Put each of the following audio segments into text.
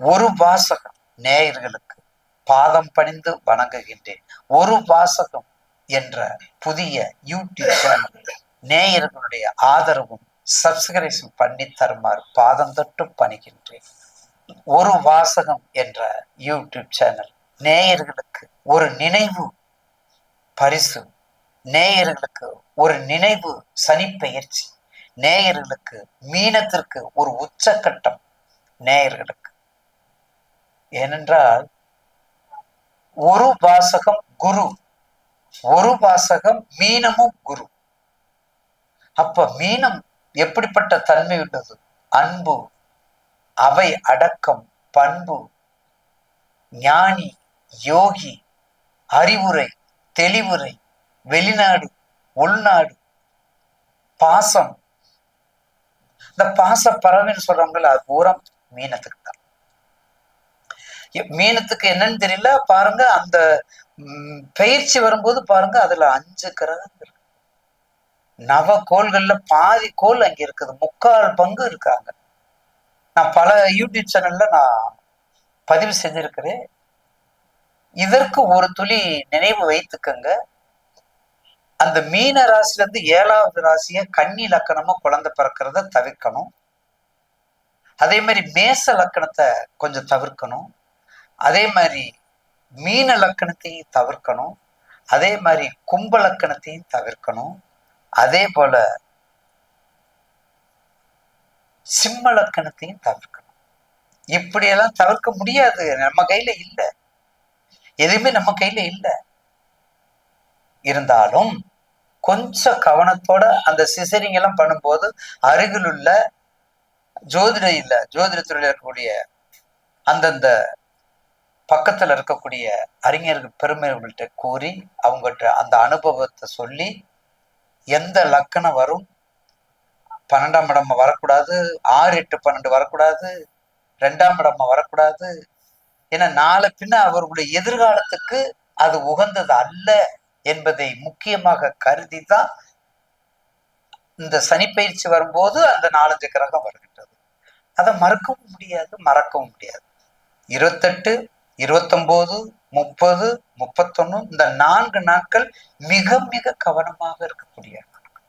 ஒரு வாசகம் நேயர்களுக்கு பாதம் பணிந்து வணங்குகின்றேன். ஒரு வாசகம் என்ற புதிய யூடியூப் சேனல் நேயர்களுடைய ஆதரவும் சப்ஸ்கிரிப்ஷன் பண்ணி தருமாறு பாதம் தொட்டு பணிகின்றேன். ஒரு வாசகம் என்ற யூடியூப் சேனல் நேயர்களுக்கு ஒரு நினைவு பரிசு, நேயர்களுக்கு ஒரு நினைவு சனிப்பெயர்ச்சி, நேயர்களுக்கு மீனத்திற்கு ஒரு உச்சக்கட்டம், நேயர்களுக்கு. ஏனென்றால் ஒரு வாசகம் குரு, ஒரு வாசகம் மீனமும் குரு. அப்ப மீனம் எப்படிப்பட்ட தன்மை உள்ளது? அன்பு, அவை அடக்கம், பண்பு, ஞானி, யோகி, அறிவுரை, தெளிவுரை, வெளிநாடு, உள்நாடு, பாசம். இந்த பாச பறவைன்னு சொல்றாங்கல்ல, அது பூரா மீனத்துக்கு தான். மீனத்துக்கு என்னன்னு தெரியல. பாருங்க, அந்த பயிற்சி வரும்போது பாருங்க, அதுல 5 கிரகம் இருக்கு. நவ கோள்கள்ல பாதி கோள் அங்க இருக்குது, 3/4 பங்கு இருக்காங்க. நான் பல யூடியூப் சேனல்ல நான் பதிவு செஞ்சிருக்கிறேன். இதற்கு ஒரு துளி நினைவு வைத்துக்கங்க. அந்த மீன ராசில இருந்து 7வது ராசிய கன்னி லக்கணமா குழந்தை பிறக்கிறத தவிர்க்கணும். அதே மாதிரி மேச லக்கணத்தை கொஞ்சம் தவிர்க்கணும். அதே மாதிரி மீன லக்கணத்தையும் தவிர்க்கணும். அதே மாதிரி கும்ப லக்கணத்தையும் தவிர்க்கணும். அதே போல சிம்ம லக்கணத்தையும் தவிர்க்கணும். இப்படியெல்லாம் தவிர்க்க முடியாது, நம்ம கையில இல்லை, எதுவுமே நம்ம கையில இல்லை. இருந்தாலும் கொஞ்சம் கவனத்தோட அந்த சிசரிங் எல்லாம் பண்ணும்போது அருகில் உள்ள ஜோதிடத்துறையில இருக்கக்கூடிய அந்தந்த பக்கத்துல இருக்கக்கூடிய அறிஞர்கள் பெருமைகள்கிட்ட கூறி அவங்ககிட்ட அந்த அனுபவத்தை சொல்லி, எந்த லக்கணம் வரும், 12ஆம் இடம் வரக்கூடாது, 6, 8, 12 வரக்கூடாது, 2ஆம் இடம் வரக்கூடாது, ஏன்னா நாளை பின்ன அவர்களுடைய எதிர்காலத்துக்கு அது உகந்தது அல்ல என்பதை முக்கியமாக கருதி தான் இந்த சனிப்பயிற்சி வரும்போது அந்த 4-5 கிரகம் வருகின்றது. அதை மறக்கவும் முடியாது, மறக்கவும் முடியாது. 28, 29, 30, 31 இந்த 4 நாட்கள் மிக மிக கவனமாக இருக்கக்கூடிய நாட்கள்,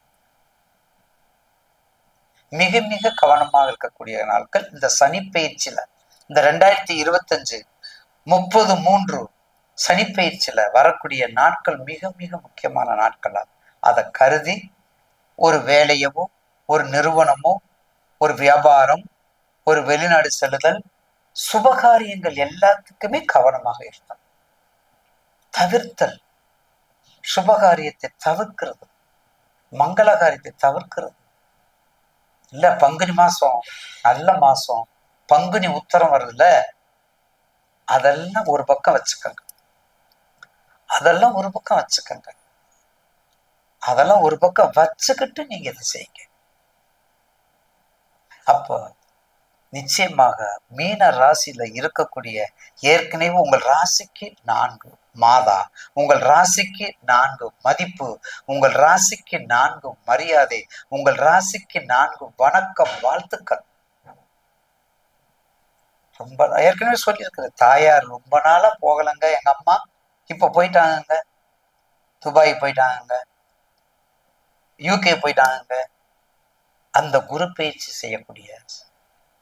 மிக மிக கவனமாக இருக்கக்கூடிய நாட்கள். இந்த சனிப்பயிற்சியில இந்த 2025 30/3 சனிப்பயிற்சியில வரக்கூடிய நாட்கள் மிக மிக முக்கியமான நாட்களாகும். அதை கருதி ஒரு வேலையவோ, ஒரு நிறுவனமோ, ஒரு வியாபாரம், ஒரு வெளிநாடு செல்லுதல், சுபகாரியங்கள் எல்லாத்துக்குமே கவனமாக இருந்தால் தவிர்த்தல், சுபகாரியத்தை தவிர்க்கிறது, மங்கள காரியத்தை தவிர்க்கிறது. இல்ல பங்குனி மாசம் நல்ல மாசம், பங்குனி உத்தரம் வருதுல்ல, அதெல்லாம் ஒரு பக்கம் வச்சுக்கோங்க, அதெல்லாம் ஒரு பக்கம் வச்சுக்கோங்க, அதெல்லாம் ஒரு பக்கம் வச்சுக்கிட்டு நீங்க இதை செய்யுங்க. அப்போ நிச்சயமாக மீன ராசியில இருக்கக்கூடிய, ஏற்கனவே உங்கள் ராசிக்கு 4 மாதா, உங்கள் ராசிக்கு 4 மதிப்பு, உங்கள் ராசிக்கு 4 மரியாதை, உங்கள் ராசிக்கு 4 வணக்கம், வாழ்த்துக்கள். ரொம்ப ஏற்கனவே சொல்லியிருக்குது, தாயார் ரொம்ப நாளா போகலங்க எங்க அம்மா, இப்ப போயிட்டாங்க, துபாய் போயிட்டாங்க, யூகே போயிட்டாங்க. அந்த குரு பயிற்சி செய்யக்கூடிய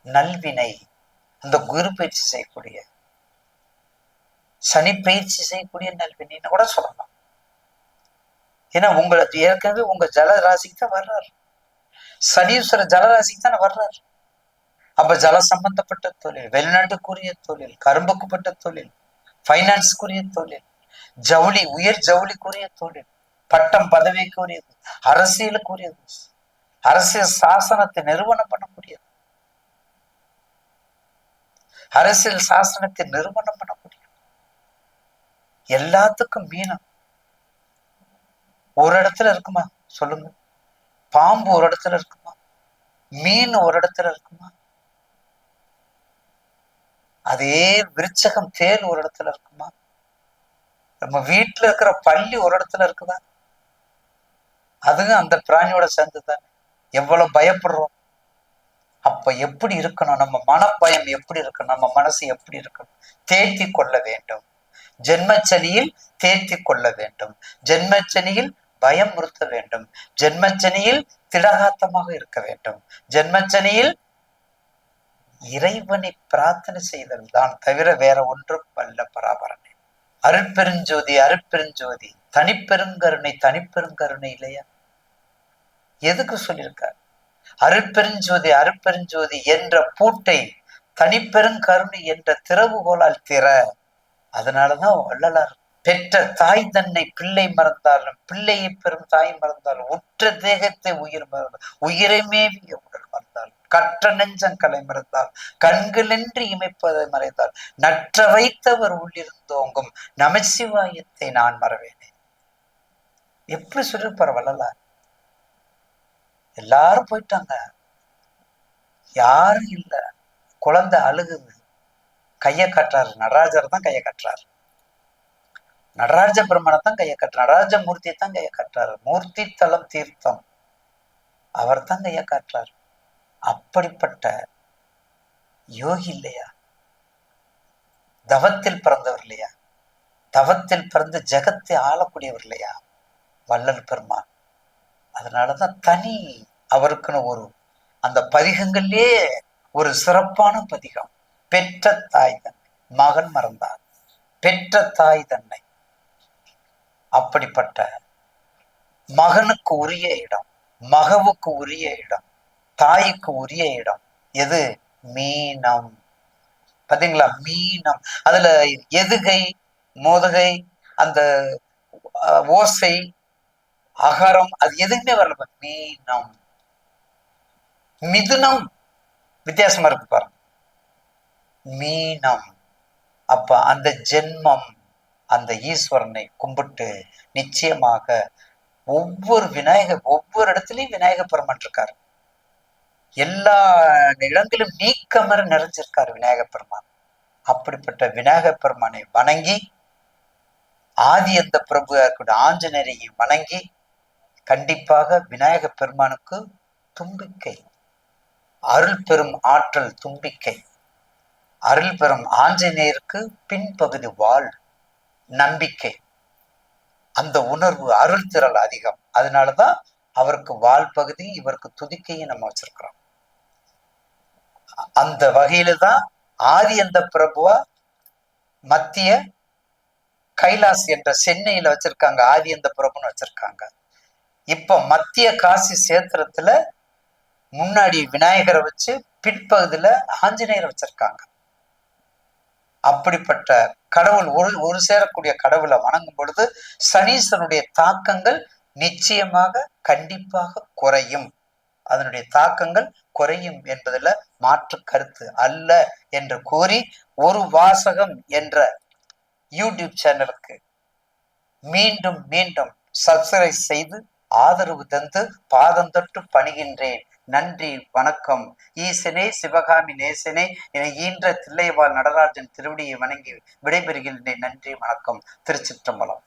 நல்வினை, அந்த குரு பயிற்சி செய்யக்கூடிய, சனி பயிற்சி செய்யக்கூடிய நல்வினைன்னு கூட சொல்லலாம். ஏன்னா உங்களுக்கு ஏற்கனவே உங்க ஜல ராசிக்கு தான் வர்றாரு, சனீஸ்வர ஜலராசிக்கு தானே வர்றாரு. அப்ப ஜல சம்பந்தப்பட்ட தொழில், வெளிநாட்டுக்குரிய தொழில், கரும்புக்குப்பட்ட தொழில், பைனான்ஸுக்குரிய தொழில், ஜவுளி, உயர் ஜவுளிக்குரிய தொழில், பட்டம் பதவிக்குரியது, அரசியலுக்குரியது, அரசியல் சாசனத்தை நிறுவனம் பண்ணக்கூடியது, அரசியல் சாசனத்தை நிறுவனம் பண்ணக்கூடியது, எல்லாத்துக்கும் மீனம் ஒரு இடத்துல இருக்குமா சொல்லுங்க? பாம்பு ஒரு இடத்துல இருக்குமா? மீன் ஒரு இடத்துல இருக்குமா? அதே விருச்சகம் தேல் ஒரு இடத்துல இருக்குமா? நம்ம வீட்டுல இருக்கிற பள்ளி ஒரு இடத்துல இருக்குதா? அதுவும் அந்த பிராணியோட சேர்ந்துதான். எவ்வளவு பயப்படுறோம். அப்ப எப்படி இருக்கணும், நம்ம மனப்பயம் எப்படி இருக்கணும், நம்ம மனசு எப்படி இருக்கணும், தேர்த்தி கொள்ள வேண்டும். ஜென்மச்சனியில் தேர்த்தி கொள்ள வேண்டும். ஜென்மச்சனியில் பயமுறுத்த வேண்டும். ஜென்மச்சனியில் திடகாத்தமாக இருக்க வேண்டும். ஜென்மச்சனியில் இறைவனை பிரார்த்தனை செய்தல் தான் தவிர வேற ஒன்றும் அல்ல. பராபரனே அருட்பெருஞ்சோதி, அருட்பெருஞ்சோதி, தனிப்பெருங்கருணை, தனிப்பெருங்கருணை இல்லையா? எதுக்கு சொல்லியிருக்கார்? அருட்பெருஞ்சோதி, அருட்பெருஞ்சோதி என்ற பூட்டை தனிப்பெருங்கருணை என்ற திறவுகோலால் திற. அதனாலதான் வள்ளலார், பெற்ற தாய் தன்னை பிள்ளை மறந்தாலும், பிள்ளையை பெறும் தாய் மறந்தாலும், உற்ற தேகத்தை உயிர் மறந்தால், உயிரை மேவிய உடல் மறந்தால், கற்ற நெஞ்சம் கலை மறந்தால், கண்களின்றி இமைப்பதை மறைந்தால், நற்ற வைத்தவர் உள்ளிருந்தோங்கும் நமசிவாயத்தை நான் மறவேனே. எப்படி சொல்லிருப்பார் வள்ளலார்? எல்லாரும் போயிட்டாங்க, யாரும் இல்ல, குழந்தை அழுகுது, கையை கட்டுறாரு. நடராஜர் தான் கையை கட்டுறாரு. நடராஜ பிரம்மனை தான் கையை கட்டுறாரு. நடராஜ மூர்த்தியை தான் கையை கட்டுறாரு. மூர்த்தி தலம் தீர்த்தம் அவர் தான் கையை காட்டுறாரு. அப்படிப்பட்ட யோகி இல்லையா? தவத்தில் பிறந்தவர் இல்லையா? தவத்தில் பிறந்து ஜெகத்தை ஆளக்கூடியவர் இல்லையா வள்ளல் பெருமான்? அதனாலதான் தனி அவருக்குன்னு ஒரு அந்த பதிகங்கள்லயே ஒரு சிறப்பான பதிகம். பெற்ற தாய் தன்னை மகன் மறந்தார், பெற்ற தாய் தன்னை. அப்படிப்பட்ட மகனுக்கு உரிய இடம், மகவுக்கு உரிய இடம், தாய்க்கு உரிய இடம் எது? மீனம். பாத்தீங்களா? மீனம். அதுல எதுகை, மோதுகை, அந்த ஓசை, அகரம், அது எதுவுமே வரல. மீனம். மிதுனம் வித்தியாசமா இருக்கு பாருங்க. மீனம். அப்ப அந்த ஜென்மம், அந்த ஈஸ்வரனை கும்பிட்டு நிச்சயமாக ஒவ்வொரு ஒவ்வொரு இடத்துலயும் விநாயக பெருமான் இருக்காரு. எல்லா இடங்களிலும் நீக்கமர நிறைஞ்சிருக்காரு விநாயக பெருமான். அப்படிப்பட்ட விநாயக பெருமானை வணங்கி, ஆதி அந்த பிரபு ஆஞ்சநேயரை வணங்கி, கண்டிப்பாக விநாயக பெருமானுக்கு தும்பிக்கை, அருள் பெரும் ஆற்றல் தும்பிக்கை, அருள் பெறும் ஆஞ்சநேயருக்கு பின்பகுதி வாழ், நம்பிக்கை, அந்த உணர்வு, அருள் திரள் அதிகம். அதனாலதான் அவருக்கு வால் பகுதி, இவருக்கு துதிக்கையும் நம்ம வச்சிருக்கிறோம். அந்த வகையில தான் ஆதி அந்த பிரபுவா மத்திய கைலாஸ் என்ற சென்னையில வச்சிருக்காங்க, ஆதி அந்த பிரபுன்னு வச்சிருக்காங்க. இப்ப மத்திய காசி சேத்திரத்துல முன்னாடி விநாயகரை வச்சு பின்பகுதியில ஆஞ்சநேயரை வச்சிருக்காங்க. அப்படிப்பட்ட கடவுள் ஒரு சேரக்கூடிய கடவுளை வணங்கும் பொழுது சனீஸ்வரனுடைய தாக்கங்கள் நிச்சயமாக கண்டிப்பாக குறையும். அதனுடைய தாக்கங்கள் குறையும் என்பதுல மாற்று கருத்து அல்ல என்று கூறி, ஒரு வாசகம் என்ற யூடியூப் சேனலுக்கு மீண்டும் மீண்டும் சப்ஸ்கிரைப் செய்து ஆதரவு தந்து பாதம் தொட்டு பணிகின்றேன். நன்றி, வணக்கம். ஈசனே சிவகாமி நேசனே என ஈன்ற தில்லைவாழ் நடராஜன் திருவடியை வணங்கி விடைபெறுகின்றேன். நன்றி, வணக்கம். திருச்சிற்றம்பலம்.